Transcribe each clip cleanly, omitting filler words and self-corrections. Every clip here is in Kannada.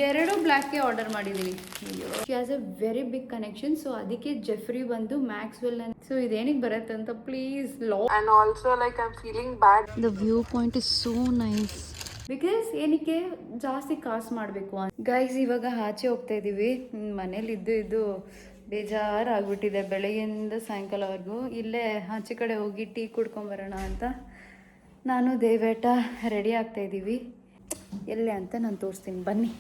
ಎರಡು ಬ್ಲ್ಯಾಕ್ಗೆ ಆರ್ಡರ್ ಮಾಡಿದ್ದೀನಿ. She has a very big connection. So ಅದಕ್ಕೆ ಜೆಫ್ರಿ ಬಂದು ಮ್ಯಾಕ್ಸ್ವೆಲ್ ಸೊ ಇದೇನಿಗೆ ಬರುತ್ತೆ ಅಂತ ಪ್ಲೀಸ್ ಲೋ. And also like I'm feeling bad. The view point is so nice. Because ಏನಕ್ಕೆ ಜಾಸ್ತಿ ಕಾಸು ಮಾಡಬೇಕು ಅಂತ. ಗೈಸ್ ಇವಾಗ ಆಚೆ ಹೋಗ್ತಾ ಇದ್ದೀವಿ. ಮನೇಲಿ ಇದ್ದು ಬೇಜಾರಾಗ್ಬಿಟ್ಟಿದೆ ಬೆಳಗ್ಗೆಯಿಂದ ಸಾಯಂಕಾಲವರೆಗೂ. ಇಲ್ಲೇ ಆಚೆ ಕಡೆ ಹೋಗಿ ಟೀ ಕುಡ್ಕೊಂಬರೋಣ ಅಂತ ನಾನು ದೇವೇಟ ರೆಡಿ ಆಗ್ತಾ ಇದ್ದೀವಿ. ಎಲ್ಲೇ ಅಂತ ನಾನು ತೋರಿಸ್ತೀನಿ ಬನ್ನಿ.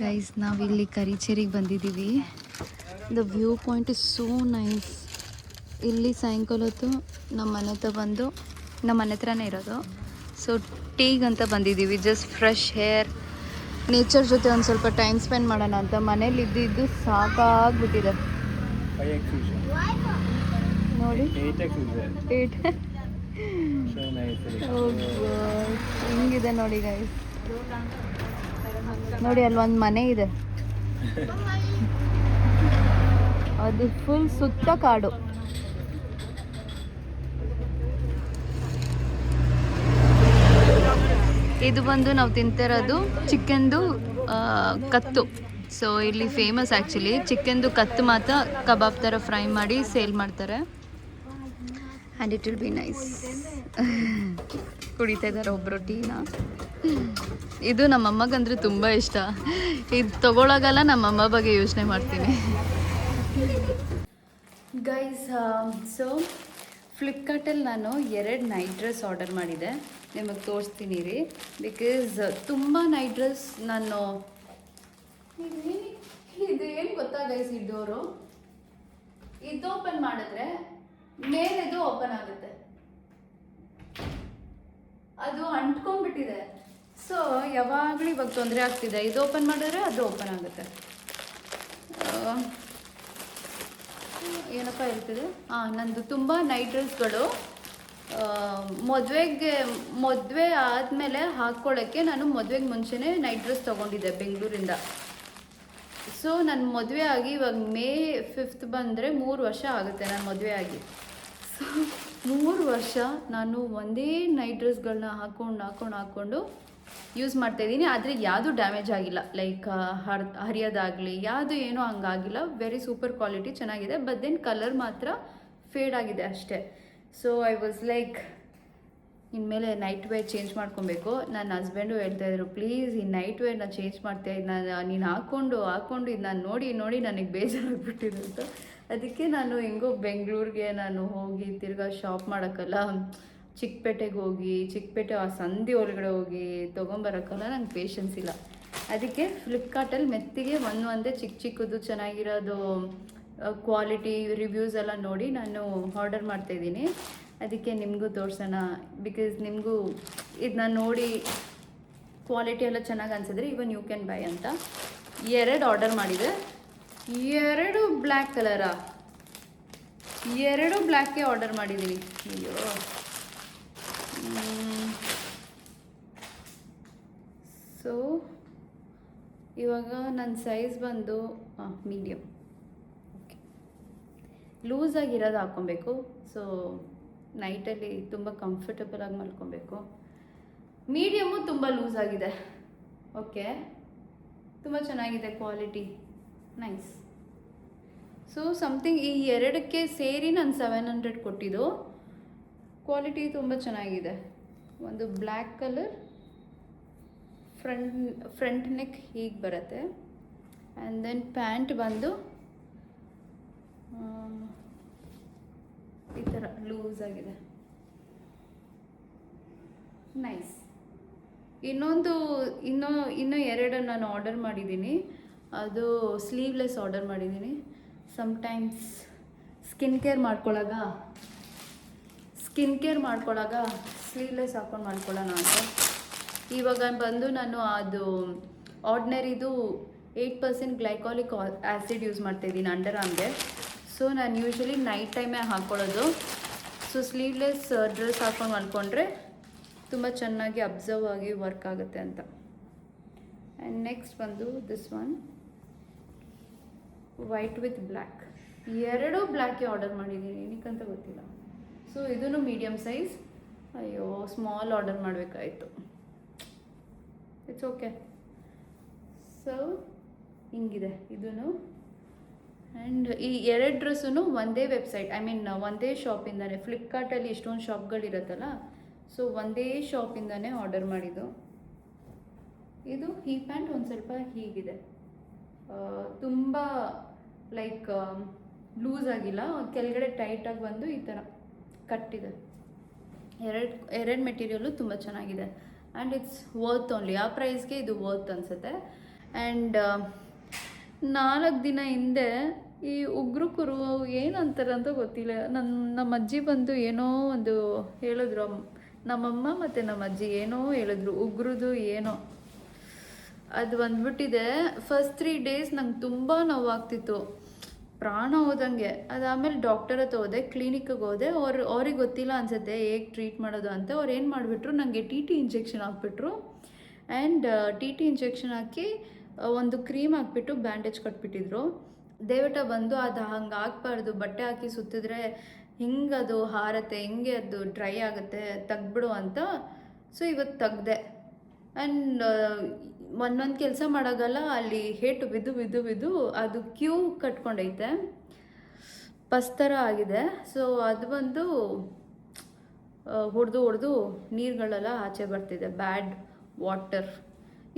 ಗೈಸ್ ನಾವಿಲ್ಲಿ ಕರಿಚೇರಿಗೆ ಬಂದಿದ್ದೀವಿ. The view point is so nice. ಇಲ್ಲಿ ಸಾಯಂಕಾಲ ಹೊತ್ತು ನಮ್ಮ ಮನೆ ಹತ್ರನೇ ಇರೋದು. ಸೊ ಟೀಗಂತ ಬಂದಿದ್ದೀವಿ. ಜಸ್ಟ್ ಫ್ರೆಶ್ ಏರ್, ನೇಚರ್ ಜೊತೆ ಒಂದು ಸ್ವಲ್ಪ ಟೈಮ್ ಸ್ಪೆಂಡ್ ಮಾಡೋಣ ಅಂತ. ಮನೇಲಿ ಇದ್ದು ಸಾಕಾಗ್ಬಿಟ್ಟಿದೆ ನೋಡಿ. ಹಿಂಗಿದೆ ನೋಡಿ ಗೈಸ್. ನೋಡಿ ಅಲ್ಲೊಂದು ಮನೆ ಇದೆ, ಅದು ಫುಲ್ ಸುತ್ತ ಕಾಡು. ಇದು ಬಂದು ನಾವು ತಿಂತಿರೋದು ಚಿಕನ್ದು ಕತ್ತು. ಸೊ ಇಲ್ಲಿ ಫೇಮಸ್ ಆ್ಯಕ್ಚುಲಿ ಚಿಕನ್ದು ಕತ್ತು ಮಾತ್ರ ಕಬಾಬ್ ಥರ ಫ್ರೈ ಮಾಡಿ ಸೇಲ್ ಮಾಡ್ತಾರೆ. And it will be nice. ಕುಡಿತಾ ಇದ್ದಾರೆ ಒಬ್ಬರು ಟೀನ. ಇದು ನಮ್ಮಮ್ಮಗಂದ್ರೆ ತುಂಬ ಇಷ್ಟ. ಇದು ತೊಗೊಳಗಲ್ಲ ನಮ್ಮಮ್ಮ ಬಗ್ಗೆ ಯೋಚನೆ ಮಾಡ್ತೀನಿ. ಗೈಸ್ ಸೊ ಫ್ಲಿಪ್ಕಾರ್ಟಲ್ಲಿ ನಾನು 2 ನೈಟ್ ಡ್ರೆಸ್ ಆರ್ಡರ್ ಮಾಡಿದೆ. ನಿಮಗೆ ತೋರಿಸ್ತೀನಿ ರೀ. ಬಿಕಾಸ್ ತುಂಬ ನೈಟ್ ಡ್ರೆಸ್ ನಾನು ಇದು ಏನು ಗೊತ್ತಾ ಗೈಸ್, ಈ ಡೋರು ಇದು ಓಪನ್ ಮಾಡಿದ್ರೆ ಮೇಲೆದು ಓಪನ್ ಆಗುತ್ತೆ, ಅದು ಅಂಟ್ಕೊಂಡ್ಬಿಟ್ಟಿದೆ. ಸೊ ಯಾವಾಗಲೂ ಇವಾಗ ತೊಂದರೆ ಆಗ್ತಿದೆ. ಇದು ಓಪನ್ ಮಾಡಿದ್ರೆ ಅದು ಓಪನ್ ಆಗುತ್ತೆ. ಏನಪ್ಪ ಹೇಳ್ತಿದೆ, ನಂದು ತುಂಬ ನೈಟ್ ಡ್ರೆಸ್ಗಳು ಮದುವೆ ಆದಮೇಲೆ ಹಾಕ್ಕೊಳ್ಳೋಕ್ಕೆ ನಾನು ಮದುವೆಗೆ ಮುಂಚೆನೇ ನೈಟ್ ಡ್ರೆಸ್ ತೊಗೊಂಡಿದ್ದೆ ಬೆಂಗಳೂರಿಂದ. ಸೊ ನನ್ನ ಮದುವೆ ಆಗಿ ಇವಾಗ May 5th ಬಂದರೆ 3 ವರ್ಷ ಆಗುತ್ತೆ ನಾನು ಮದುವೆ ಆಗಿ. ಸೊ 3 ವರ್ಷ ನಾನು ಒಂದೇ ನೈಟ್ ಡ್ರೆಸ್ಗಳನ್ನ ಹಾಕ್ಕೊಂಡು ಯೂಸ್ ಮಾಡ್ತಾಯಿದ್ದೀನಿ. ಆದರೆ ಯಾವುದೂ ಡ್ಯಾಮೇಜ್ ಆಗಿಲ್ಲ. ಲೈಕ್ ಹರಿಯೋದಾಗಲಿ ಯಾವುದು ಏನೂ ಹಂಗಾಗಿಲ್ಲ. ವೆರಿ ಸೂಪರ್ ಕ್ವಾಲಿಟಿ, ಚೆನ್ನಾಗಿದೆ. ಬಟ್ ದೆನ್ ಕಲರ್ ಮಾತ್ರ ಫೇಡ್ ಆಗಿದೆ ಅಷ್ಟೇ. ಸೊ ಐ ವಾಸ್ ಲೈಕ್ ಇನ್ಮೇಲೆ ನೈಟ್ ವೇರ್ ಚೇಂಜ್ ಮಾಡ್ಕೊಬೇಕು. ನನ್ನ ಹಸ್ಬೆಂಡು ಹೇಳ್ತಾಯಿದ್ರು, ಪ್ಲೀಸ್ ಈ ನೈಟ್ ವೇರ್ನ ಚೇಂಜ್ ನೀನು ಹಾಕ್ಕೊಂಡು ಇದು ನಾನು ನೋಡಿ ನನಗೆ ಬೇಜಾರಾಗ್ಬಿಟ್ಟಿದೆ ಅಂತ. ಅದಕ್ಕೆ ನಾನು ಹೆಂಗೋ ಬೆಂಗಳೂರಿಗೆ ನಾನು ಹೋಗಿ ತಿರ್ಗಾ ಶಾಪ್ ಮಾಡೋಕ್ಕಲ್ಲ, ಚಿಕ್ಕಪೇಟೆ ಆ ಸಂಧಿ ಒಳಗಡೆ ಹೋಗಿ ತೊಗೊಂಬರೋಕ್ಕಲ್ಲ ನಂಗೆ ಪೇಷನ್ಸ್ ಇಲ್ಲ. ಅದಕ್ಕೆ ಫ್ಲಿಪ್ಕಾರ್ಟಲ್ಲಿ ಮೆತ್ತಿಗೆ ಒಂದೇ ಚಿಕ್ಕದು ಚೆನ್ನಾಗಿರೋದು ಕ್ವಾಲಿಟಿ ರಿವ್ಯೂಸ್ ಎಲ್ಲ ನೋಡಿ ನಾನು ಆರ್ಡರ್ ಮಾಡ್ತಾಯಿದ್ದೀನಿ. ಅದಕ್ಕೆ ನಿಮಗೂ ತೋರಿಸೋಣ. ಬಿಕಾಸ್ ನಿಮಗೂ ಇದನ್ನ ನೋಡಿ ಕ್ವಾಲಿಟಿ ಎಲ್ಲ ಚೆನ್ನಾಗಿ ಅನಿಸಿದ್ರೆ ಇವನ್ ಯು ಕ್ಯಾನ್ ಬೈ ಅಂತ 2 ಆರ್ಡರ್ ಮಾಡಿದೆ. 2 ಬ್ಲ್ಯಾಕ್ ಕಲರಾ? 2 ಬ್ಲ್ಯಾಕ್ಗೆ ಆರ್ಡರ್ ಮಾಡಿದ್ದೀನಿ. ಅಯ್ಯೋ ಸೊ ಇವಾಗ ನನ್ನ ಸೈಜ್ ಬಂದು ಮೀಡಿಯಮ್. ಓಕೆ, ಲೂಸಾಗಿರೋದು ಹಾಕ್ಕೊಬೇಕು. ಸೊ ನೈಟಲ್ಲಿ ತುಂಬ ಕಂಫರ್ಟಬಲಾಗಿ ಮಲ್ಕೊಬೇಕು. ಮೀಡಿಯಮ್ಮು ತುಂಬ ಲೂಸ್ ಆಗಿದೆ. ಓಕೆ, ತುಂಬ ಚೆನ್ನಾಗಿದೆ ಕ್ವಾಲಿಟಿ, ನೈಸ್. ಸೊ ಸಮಥಿಂಗ್ ಈ 2ಕ್ಕೆ ಸೇರಿ ನಾನು 700 ಕೊಟ್ಟಿದ್ದು. ಕ್ವಾಲಿಟಿ ತುಂಬ ಚೆನ್ನಾಗಿದೆ. ಒಂದು ಬ್ಲ್ಯಾಕ್ ಕಲರ್, ಫ್ರಂಟ್ ನೆಕ್ ಹೀಗೆ ಬರುತ್ತೆ. ಆ್ಯಂಡ್ ದೆನ್ ಪ್ಯಾಂಟ್ ಬಂದು ಈ ಥರ ಲೂಸ್ ಆಗಿದೆ, ನೈಸ್. ಇನ್ನೂ 2 ನಾನು ಆರ್ಡರ್ ಮಾಡಿದ್ದೀನಿ. ಅದು ಸ್ಲೀವ್ಲೆಸ್ ಆರ್ಡರ್ ಮಾಡಿದ್ದೀನಿ. ಸಮ್ಟೈಮ್ಸ್ ಸ್ಕಿನ್ ಕೇರ್ ಮಾಡ್ಕೊಳ್ಳಾಗ ಸ್ಲೀವ್ಲೆಸ್ ಹಾಕ್ಕೊಂಡು ಮಾಡ್ಕೊಳ್ಳೋಣ ಅಂತ. ಇವಾಗ ಬಂದು ನಾನು ಅದು ಆರ್ಡಿನರಿದು 8% ಗ್ಲೈಕಾಲಿಕ್ ಆ್ಯಸಿಡ್ ಯೂಸ್ ಮಾಡ್ತಾಯಿದ್ದೀನಿ ಅಂಡರ್ ಆರ್ಮ್ಗೆ. ಸೊ ನಾನು ಯೂಶ್ವಲಿ ನೈಟ್ ಟೈಮೇ ಹಾಕ್ಕೊಳ್ಳೋದು. ಸೊ ಸ್ಲೀವ್ಲೆಸ್ ಡ್ರೆಸ್ ಹಾಕ್ಕೊಂಡು ಮಾಡ್ಕೊಂಡ್ರೆ ತುಂಬ ಚೆನ್ನಾಗಿ ಅಬ್ಸರ್ವ್ ಆಗಿ ವರ್ಕ್ ಆಗುತ್ತೆ ಅಂತ. ಆ್ಯಂಡ್ ನೆಕ್ಸ್ಟ್ ಬಂದು this one white with black. 2 ಬ್ಲ್ಯಾಕ್ಗೆ ಆರ್ಡರ್ ಮಾಡಿದ್ದೀನಿ, ಏನಕ್ಕಂತ ಗೊತ್ತಿಲ್ಲ. ಸೊ ಇದೂ ಮೀಡಿಯಮ್ ಸೈಜ್. ಅಯ್ಯೋ ಸ್ಮಾಲ್ ಆರ್ಡರ್ ಮಾಡಬೇಕಾಯಿತು. It's okay. ಸೊ ಹಿಂಗಿದೆ ಇದೂ. ಆ್ಯಂಡ್ ಈ ಎರಡು ಡ್ರೆಸ್ಸೂ ಒಂದೇ ವೆಬ್ಸೈಟ್, ಐ ಮೀನ್ ಒಂದೇ ಶಾಪಿಂದನೇ, ಫ್ಲಿಪ್ಕಾರ್ಟಲ್ಲಿ ಎಷ್ಟೊಂದು ಶಾಪ್ಗಳಿರುತ್ತಲ್ಲ, ಸೊ ಒಂದೇ ಶಾಪಿಂದನೇ ಆರ್ಡರ್ ಮಾಡಿದ್ದು. ಇದು ಈ ಪ್ಯಾಂಟ್ ಒಂದು ಸ್ವಲ್ಪ ಹೀಗಿದೆ, ತುಂಬ ಲೈಕ್ ಲೂಸ್ ಆಗಿಲ್ಲ, ಕೆಳಗಡೆ ಟೈಟಾಗಿ ಬಂದು ಈ ಥರ ಕಟ್ಟಿದೆ. ಎರಡು ಮೆಟೀರಿಯಲ್ಲು ತುಂಬ ಚೆನ್ನಾಗಿದೆ ಆ್ಯಂಡ್ ಇಟ್ಸ್ ವರ್ತ್ ಓನ್ಲಿ. ಆ ಪ್ರೈಸ್ಗೆ ಇದು ವರ್ತ್ ಅನಿಸುತ್ತೆ. ಆ್ಯಂಡ್ 4 ದಿನ ಹಿಂದೆ ಈ ಉಗ್ರು ಕುರು ಏನಂತಾರೆ ಅಂತ ಗೊತ್ತಿಲ್ಲ, ನಮ್ಮ ಅಜ್ಜಿ ಬಂದು ಏನೋ ಒಂದು ಹೇಳಿದ್ರು, ನಮ್ಮಮ್ಮ ಮತ್ತು ನಮ್ಮ ಅಜ್ಜಿ ಏನೋ ಹೇಳಿದ್ರು, ಉಗ್ರದು ಏನೋ ಅದು ಬಂದ್ಬಿಟ್ಟಿದೆ. ಫಸ್ಟ್ 3 ಡೇಸ್ ನಂಗೆ ತುಂಬ ನೋವಾಗ್ತಿತ್ತು, ಪ್ರಾಣ ಹೋದಂಗೆ. ಅದಾದಮೇಲೆ ಡಾಕ್ಟರ್ ಹತ್ರ ಹೋದೆ, ಕ್ಲಿನಿಕ್ಕಿಗೆ ಹೋದೆ. ಅವ್ರಿಗೆ ಗೊತ್ತಿಲ್ಲ ಅನಿಸುತ್ತೆ ಹೇಗೆ ಟ್ರೀಟ್ ಮಾಡೋದು ಅಂತ. ಅವ್ರು ಏನು ಮಾಡಿಬಿಟ್ರು, ನನಗೆ TT ಇಂಜೆಕ್ಷನ್ ಹಾಕ್ಬಿಟ್ರು. ಆ್ಯಂಡ್ TT ಇಂಜೆಕ್ಷನ್ ಹಾಕಿ ಒಂದು ಕ್ರೀಮ್ ಹಾಕ್ಬಿಟ್ಟು ಬ್ಯಾಂಡೇಜ್ ಕಟ್ಬಿಟ್ಟಿದ್ರು. ದಯವಿಟ್ಟು ಬಂದು ಅದು ಹಂಗೆ ಆಗಬಾರ್ದು, ಬಟ್ಟೆ ಹಾಕಿ ಸುತ್ತಿದ್ರೆ ಹಿಂಗೆ ಅದು ಹಾರತ್ತೆ, ಹಿಂಗೆ ಅದು ಡ್ರೈ ಆಗುತ್ತೆ, ತೆಗ್ಬಿಡು ಅಂತ. ಸೊ ಇವತ್ತು ತೆಗ್ದೆ. ಆ್ಯಂಡ್ ಒಂದೊಂದು ಕೆಲಸ ಮಾಡೋಗಲ್ಲ, ಅಲ್ಲಿ ಹೇಟು ಬಿದ್ದು ಅದು ಕ್ಯೂ ಕಟ್ಕೊಂಡೈತೆ, ಪಸ್ ಥರ ಆಗಿದೆ. ಸೊ ಅದು ಬಂದು ಹೊಡೆದು ನೀರುಗಳೆಲ್ಲ ಆಚೆ ಬರ್ತಿದೆ, ಬ್ಯಾಡ್ ವಾಟರ್.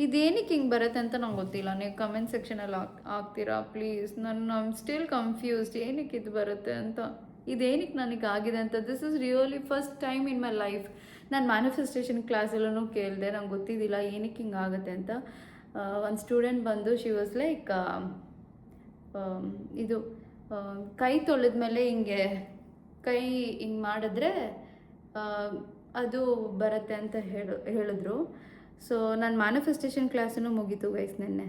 ಇದೇನಕ್ಕೆ ಹಿಂಗೆ ಬರುತ್ತೆ ಅಂತ ನಂಗೆ ಗೊತ್ತಿಲ್ಲ. ನೀವು ಕಮೆಂಟ್ ಸೆಕ್ಷನಲ್ಲಿ ಹಾಕ್ತೀರಾ please? I am still confused, ಏನಕ್ಕೆ ಇದು ಬರುತ್ತೆ ಅಂತ, ಇದೇನಕ್ಕೆ ನನಗೆ ಆಗಿದೆ ಅಂತ. This is really first time in my life. ನಾನು ಮ್ಯಾನಿಫೆಸ್ಟೇಷನ್ ಕ್ಲಾಸಲ್ಲೂ ಕೇಳಿದೆ, ನಂಗೆ ಗೊತ್ತಿದ್ದಿಲ್ಲ ಏನಕ್ಕೆ ಹಿಂಗೆ ಆಗುತ್ತೆ ಅಂತ. ಒಂದು ಸ್ಟೂಡೆಂಟ್ ಬಂದು ಶಿ ವಾಸ್ ಲೈಕ್, ಇದು ಕೈ ತೊಳೆದ್ಮೇಲೆ ಹಿಂಗೆ ಕೈ ಹಿಂಗೆ ಮಾಡಿದ್ರೆ ಅದು ಬರುತ್ತೆ ಅಂತ ಹೇಳಿದ್ರು. ಸೊ ನನ್ನ ಮ್ಯಾನಿಫೆಸ್ಟೇಷನ್ ಕ್ಲಾಸನ್ನು ಮುಗೀತು ಗೈಸ್ ನಿನ್ನೆ.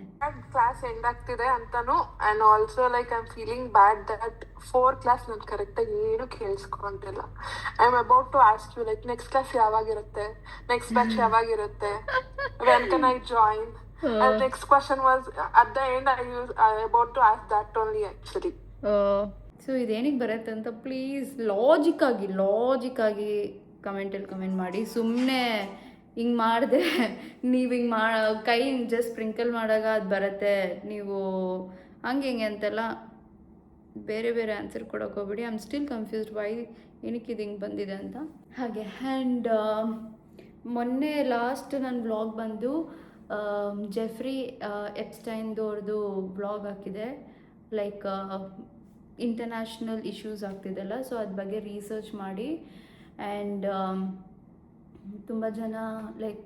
ಕ್ಲಾಸ್ ಎಂಡ್ ಆಗ್ತಿದೆ ಅಂತಾನು, and also like I am feeling bad that 4 class ನಾನು ಕರೆಕ್ಟಾಗಿ ಏನು ಕೇಳಿಸ್ಕೊಂತಿಲ್ಲ. I am about to ask you, like next class ಯಾವಾಗಿರುತ್ತೆ, ನೆಕ್ಸ್ಟ್ ಬ್ಯಾಚ್ ಯಾವಾಗಿರುತ್ತೆ, when can I join? And next question was at the end I about to ask that only actually. So ಇದೇನಿಗೆ ಬರುತ್ತೆ ಅಂತ ಪ್ಲೀಸ್ ಲಾಜಿಕ್ಕಾಗಿ ಕಮೆಂಟಲ್ಲಿ ಕಮೆಂಟ್ ಮಾಡಿ. ಸುಮ್ಮನೆ ಹಿಂಗೆ ಮಾಡಿದೆ, ನೀವು ಹಿಂಗೆ ಕೈ ಹಿಂಗೆ ಜಸ್ಟ್ ಸ್ಪ್ರಿಂಕಲ್ ಮಾಡಾಗ ಅದು ಬರುತ್ತೆ, ನೀವು ಹಂಗೆ ಅಂತೆಲ್ಲ ಬೇರೆ ಆನ್ಸರ್ ಕೊಡೋಕೆ ಹೋಗ್ಬಿಡಿ. I am still confused why ಏನಕ್ಕೆ ಇದು ಹಿಂಗೆ ಬಂದಿದೆ ಅಂತ. ಹಾಗೆ ಆ್ಯಂಡ್ ಮೊನ್ನೆ ಲಾಸ್ಟ್ ನನ್ನ ವ್ಲಾಗ್ ಬಂದು ಜೆಫ್ರಿ ಎಪ್ಸ್ಟೈನ್ದವ್ರದ್ದು ವ್ಲಾಗ್ ಹಾಕಿದೆ, ಲೈಕ್ ಇಂಟರ್ನ್ಯಾಷನಲ್ ಇಶ್ಯೂಸ್ ಆಗ್ತಿದೆಲ್ಲ, ಸೊ ಅದ್ರ ಬಗ್ಗೆ ರಿಸರ್ಚ್ ಮಾಡಿ. ಆ್ಯಂಡ್ ತುಂಬ ಜನ ಲೈಕ್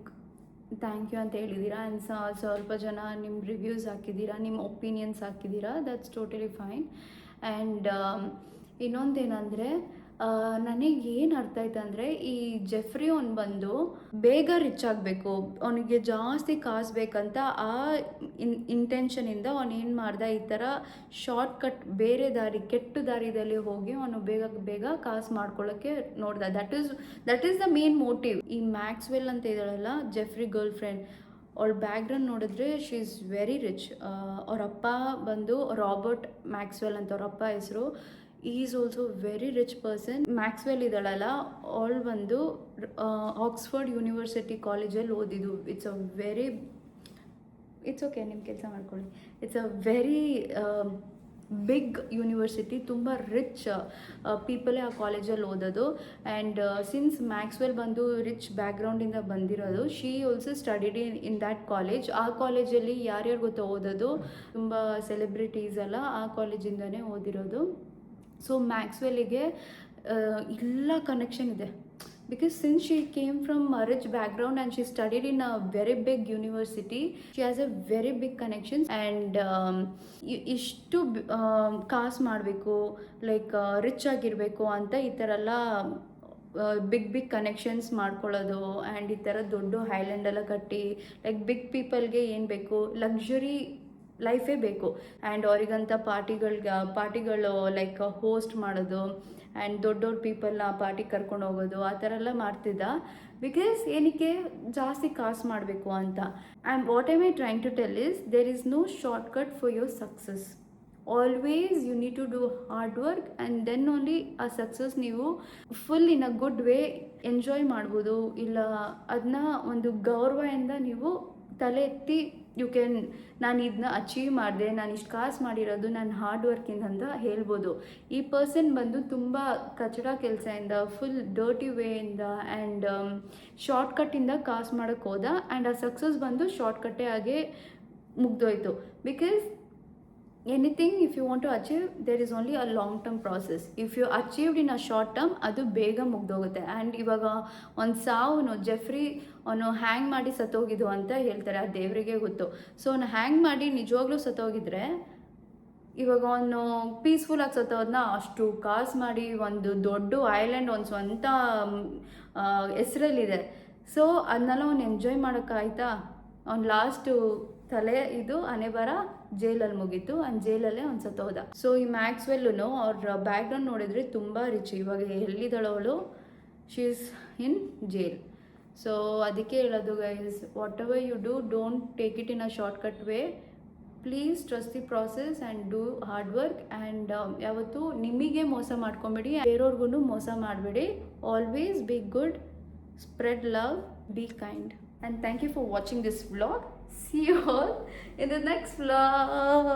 ಥ್ಯಾಂಕ್ ಯು ಅಂತ ಹೇಳಿದ್ದೀರಾ. ಆ್ಯಂಡ್ ಸ್ವಲ್ಪ ಜನ ನಿಮ್ಮ ರಿವ್ಯೂಸ್ ಹಾಕಿದ್ದೀರಾ, ನಿಮ್ಮ ಒಪಿನಿಯನ್ಸ್ ಹಾಕಿದ್ದೀರಾ, ದಟ್ಸ್ ಟೋಟಲಿ ಫೈನ್. ಆ್ಯಂಡ್ ಇನ್ನೊಂದೇನೆಂದರೆ, ನನಗೆ ಏನು ಅರ್ಥ ಆಯ್ತು ಅಂದರೆ, ಈ ಜೆಫ್ರಿ ಅವ್ನು ಬಂದು ಬೇಗ ರಿಚ್ ಆಗಬೇಕು, ಅವನಿಗೆ ಜಾಸ್ತಿ ಕಾಸು ಬೇಕಂತ ಆ ಇಂಟೆನ್ಷನಿಂದ ಅವನೇನು ಮಾಡ್ದ, ಈ ಥರ ಶಾರ್ಟ್ಕಟ್ ಬೇರೆ ದಾರಿ, ಕೆಟ್ಟ ದಾರಿದಲ್ಲಿ ಹೋಗಿ ಅವನು ಬೇಗ ಕಾಸು ಮಾಡ್ಕೊಳ್ಳೋಕ್ಕೆ ನೋಡ್ದ. That is the main motive. ಈ ಮ್ಯಾಕ್ಸ್ವೆಲ್ ಅಂತ ಇದ್ದಾಳಲ್ಲ ಜೆಫ್ರಿ ಗರ್ಲ್ ಫ್ರೆಂಡ್, ಅವಳ ಬ್ಯಾಕ್ಗ್ರೌಂಡ್ ನೋಡಿದ್ರೆ ಶಿ ಈಸ್ ವೆರಿ ರಿಚ್. ಅವರಪ್ಪ ಬಂದು ರಾಬರ್ಟ್ ಮ್ಯಾಕ್ಸ್ವೆಲ್ ಅಂತ ಅವರಪ್ಪ ಹೆಸರು. Is also very rich person. Maxwell ಇದ್ದಾಳಲ್ಲ, ಅವಳು ಬಂದು ಆಕ್ಸ್ಫರ್ಡ್ ಯೂನಿವರ್ಸಿಟಿ ಕಾಲೇಜಲ್ಲಿ ಓದಿದ್ದು. ಇಟ್ಸ್ ಓಕೆ, ನಿಮ್ಮ ಕೆಲಸ ಮಾಡ್ಕೊಳ್ಳಿ. It's a very big university, ತುಂಬ ರಿಚ್ ಪೀಪಲೇ ಆ ಕಾಲೇಜಲ್ಲಿ ಓದೋದು. ಆ್ಯಂಡ್ ಸಿನ್ಸ್ ಮ್ಯಾಕ್ಸ್ವೆಲ್ ಬಂದು ರಿಚ್ ಬ್ಯಾಕ್ಗ್ರೌಂಡಿಂದ ಬಂದಿರೋದು, she also studied in that college. ಆ ಕಾಲೇಜಲ್ಲಿ ಯಾರ್ಯಾರು ಗೊತ್ತೋ ಓದೋದು, ತುಂಬ ಸೆಲೆಬ್ರಿಟೀಸ್ ಎಲ್ಲ ಆ ಕಾಲೇಜಿಂದನೇ ಓದಿರೋದು. ಸೊ ಮ್ಯಾಕ್ಸ್ವೆಲ್ಲಿಗೆ ಎಲ್ಲ ಕನೆಕ್ಷನ್ ಇದೆ, because since she came from a rich background and she studied in a very big university, she has a very big connections. And ಇಷ್ಟು ಕಾಸು ಮಾಡಬೇಕು, ಲೈಕ್ ರಿಚ್ ಆಗಿರಬೇಕು ಅಂತ ಈ ಥರ ಎಲ್ಲ ಬಿಗ್ ಕನೆಕ್ಷನ್ಸ್ ಮಾಡ್ಕೊಳ್ಳೋದು. ಆ್ಯಂಡ್ ಈ ಥರ ದೊಡ್ಡ ಹೈಲ್ಯಾಂಡ್ ಎಲ್ಲ ಕಟ್ಟಿ, ಲೈಕ್ ಬಿಗ್ ಪೀಪಲ್ಗೆ ಏನು ಬೇಕು, ಲಕ್ಸುರಿ ಲೈಫೇ ಬೇಕು. ಆ್ಯಂಡ್ ಅವ್ರಿಗಂತ ಪಾರ್ಟಿಗಳು ಲೈಕ್ ಹೋಸ್ಟ್ ಮಾಡೋದು, ಆ್ಯಂಡ್ ದೊಡ್ಡ ಪೀಪಲ್ನ ಪಾರ್ಟಿಗೆ ಕರ್ಕೊಂಡು ಹೋಗೋದು, ಆ ಥರ ಎಲ್ಲ ಮಾಡ್ತಿದ್ದ. ಬಿಕಾಸ್ ಏನಕ್ಕೆ, ಜಾಸ್ತಿ ಕಾಸು ಮಾಡಬೇಕು ಅಂತ. What I trying to tell is, there is no shortcut for your success. Always you need to do hard work, and then only ಆ ಸಕ್ಸಸ್ ನೀವು full in a good way enjoy ಮಾಡ್ಬೋದು. ಇಲ್ಲ ಅದನ್ನ ಒಂದು ಗೌರವದಿಂದ ನೀವು ತಲೆ ಎತ್ತಿ ಯು ಕ್ಯಾನ್, ನಾನು ಇದನ್ನ ಅಚೀವ್ ಮಾಡಿದೆ, ನಾನು ಇಷ್ಟು ಕಾಸು ಮಾಡಿರೋದು ನನ್ನ ಹಾರ್ಡ್ ವರ್ಕಿಂದ ಅಂತ ಹೇಳ್ಬೋದು. ಈ ಪರ್ಸನ್ ಬಂದು ತುಂಬ ಕಚಡ ಕೆಲಸದಿಂದ, ಫುಲ್ ಡರ್ಟಿ ವೇಯಿಂದ ಆ್ಯಂಡ್ ಶಾರ್ಟ್ಕಟ್ಟಿಂದ ಕಾಸು ಮಾಡೋಕ್ಕೆ ಹೋದ. ಆ್ಯಂಡ್ ಆ ಸಕ್ಸಸ್ ಬಂದು ಶಾರ್ಟ್ಕಟ್ಟೇ ಆಗೇ ಮುಗ್ದೋಯ್ತು. Because anything if you want to achieve there is only a long term process. If you achieved in a short term ಅದು ಬೇಗ ಮುಗ್ದೋಗುತ್ತೆ. ಆ್ಯಂಡ್ ಇವಾಗ ಒಂದು ಸಾವನು ಜೆಫ್ರಿ ಅವನು ಹ್ಯಾಂಗ್ ಮಾಡಿ ಸತ್ತೋಗಿದ್ದು ಅಂತ ಹೇಳ್ತಾರೆ, ಆ ದೇವರಿಗೆ ಗೊತ್ತು. ಸೊ ಅವನು ಹ್ಯಾಂಗ್ ಮಾಡಿ ನಿಜವಾಗ್ಲೂ ಸತ್ತೋಗಿದ್ರೆ ಇವಾಗ ಅವನು ಪೀಸ್ಫುಲ್ಲಾಗಿ ಸತ್ತೋದನ್ನ, ಅಷ್ಟು ಕಾಸು ಮಾಡಿ ಒಂದು ದೊಡ್ಡ ಐಲ್ಯಾಂಡ್ ಒಂದು ಸ್ವಂತ ಹೆಸ್ರಲ್ಲಿದೆ. ಸೊ ಅದನ್ನೆಲ್ಲ ಅವ್ನು ಎಂಜಾಯ್ ಮಾಡೋಕ್ಕಾಯ್ತಾ? ಅವ್ನು ಲಾಸ್ಟು ತಲೆ ಇದು ಹಣೆ ಬರ ಜೈಲಲ್ಲಿ ಮುಗೀತು. ಆ್ಯಂಡ್ ಜೈಲಲ್ಲೇ ಅವ್ನು ಸತ್ತೋದ. ಸೊ ಈ ಮ್ಯಾಕ್ಸ್ವೆಲ್ಲು ಅವ್ರ ಬ್ಯಾಕ್ಗ್ರೌಂಡ್ ನೋಡಿದರೆ ತುಂಬ ರಿಚ್. ಇವಾಗ ಎಲ್ಲಿದ್ದಾಳು ಅವಳು? She is in jail. So ಅದಕ್ಕೆ ಹೇಳೋದು guys, whatever you do, don't take it in a shortcut way. Please trust the process and do hard work. And ಯಾವತ್ತೂ ನಿಮಗೆ ಮೋಸ ಮಾಡ್ಕೊಬೇಡಿ, ಬೇರೆಯವ್ರಿಗೂ ಮೋಸ ಮಾಡಬೇಡಿ. Always be good, spread love, be kind. And thank you for watching this vlog. See you all in the next vlog.